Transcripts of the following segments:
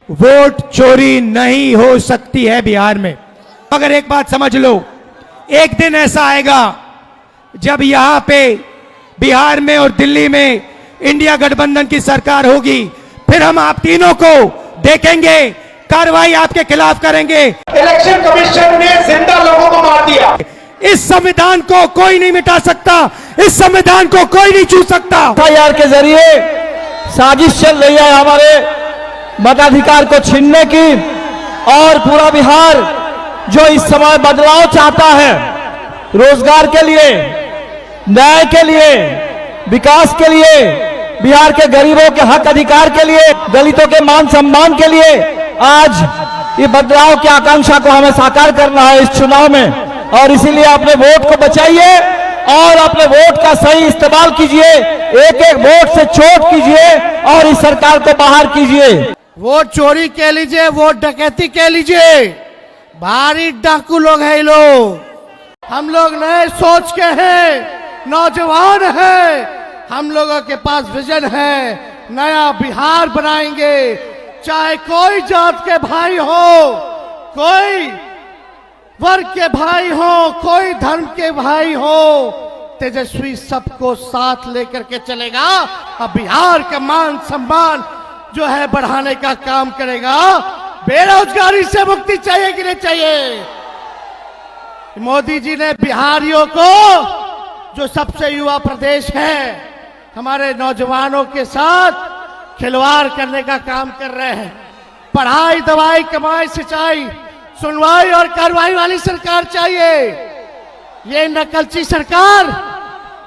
Vote चोरी नहीं हो सकती है बिहार में। मगर एक बात समझ लो, एक दिन ऐसा आएगा जब यहां पे बिहार में और दिल्ली में इंडिया गठबंधन की सरकार होगी, फिर हम आप तीनों को देखेंगे, कार्रवाई आपके खिलाफ करेंगे। इलेक्शन कमीशन ने जिंदा लोगों को मार दिया। इस संविधान को कोई नहीं मिटा सकता, इस संविधान को कोई नहीं छू सकता। एफआईआर के जरिए साजिश चल रही है हमारे मताधिकार को छीनने की, और पूरा बिहार जो इस समय बदलाव चाहता है, रोजगार के लिए, न्याय के लिए, विकास के लिए, बिहार के गरीबों के हक अधिकार के लिए, दलितों के मान सम्मान के लिए, आज ये बदलाव की आकांक्षा को हमें साकार करना है इस चुनाव में। और इसीलिए अपने वोट को बचाइए और अपने वोट का सही इस्तेमाल कीजिए, एक एक वोट से चोट कीजिए और इस सरकार को बाहर कीजिए। वोट चोरी कह लीजिए, वोट डकैती कह लीजिए, भारी डाकू लोग हैं ये लोग। हम लोग नए सोच के हैं, नौजवान हैं, हम लोगों के पास विजन है, नया बिहार बनाएंगे। चाहे कोई जात के भाई हो, कोई वर्ग के भाई हो, कोई धर्म के भाई हो, तेजस्वी सबको साथ लेकर के चलेगा और बिहार का मान सम्मान जो है बढ़ाने का काम करेगा। बेरोजगारी से मुक्ति चाहिए कि नहीं चाहिए? मोदी जी ने बिहारियों को, जो सबसे युवा प्रदेश है, हमारे नौजवानों के साथ खिलवाड़ करने का काम कर रहे हैं। पढ़ाई, दवाई, कमाई, सिंचाई, सुनवाई और कार्रवाई वाली सरकार चाहिए। ये नकलची सरकार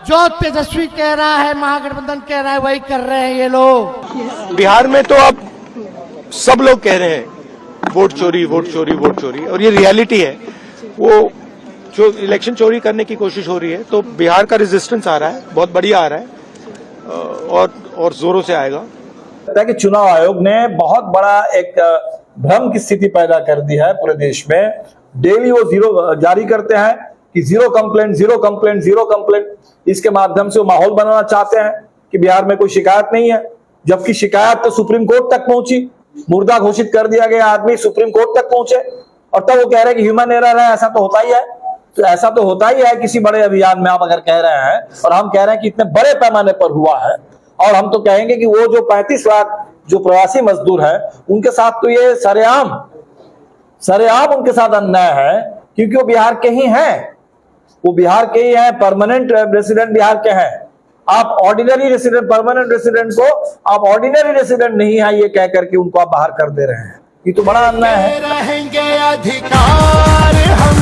जो तेजस्वी कह रहा है, महागठबंधन कह रहा है, वही कर रहे हैं ये लोग। बिहार में तो अब सब लोग कह रहे हैं वोट चोरी, वोट चोरी, वोट चोरी, और ये रियलिटी है। वो जो इलेक्शन चोरी करने की कोशिश हो रही है, तो बिहार का रेजिस्टेंस आ रहा है, बहुत बढ़िया आ रहा है, और जोरों से आएगा। कि चुनाव आयोग ने बहुत बड़ा एक भ्रम की स्थिति पैदा कर दी है पूरे देश में। डेली वो जीरो जारी करते हैं कि zero complaint, zero complaint, zero complaint. इसके माध्यम से वो माहौल बनाना चाहते हैं कि बिहार में कोई शिकायत नहीं है, जबकि शिकायत तो सुप्रीम कोर्ट तक पहुंची। मुर्दा घोषित कर दिया गया आदमी सुप्रीम कोर्ट तक पहुंचे, और तब वो कह रहे हैं कि ह्यूमन एरर है। ऐसा तो होता ही है, तो ऐसा तो होता ही है किसी बड़े अभियान में आप अगर कह रहे हैं, और हम कह रहे हैं कि इतने बड़े पैमाने पर हुआ है। और हम तो कहेंगे कि वो जो 35 लाख जो प्रवासी मजदूर है, उनके साथ तो ये सरेआम उनके साथ अन्याय है, क्योंकि वो बिहार के ही हैं, वो बिहार के ही हैं, परमानेंट रेसिडेंट बिहार के हैं। आप ऑर्डिनरी रेसिडेंट, परमानेंट रेसिडेंट को आप ऑर्डिनरी रेसिडेंट नहीं है ये कह करके उनको आप बाहर कर दे रहे हैं। ये तो बड़ा अन्याय है। रहेंगे अधिकार हम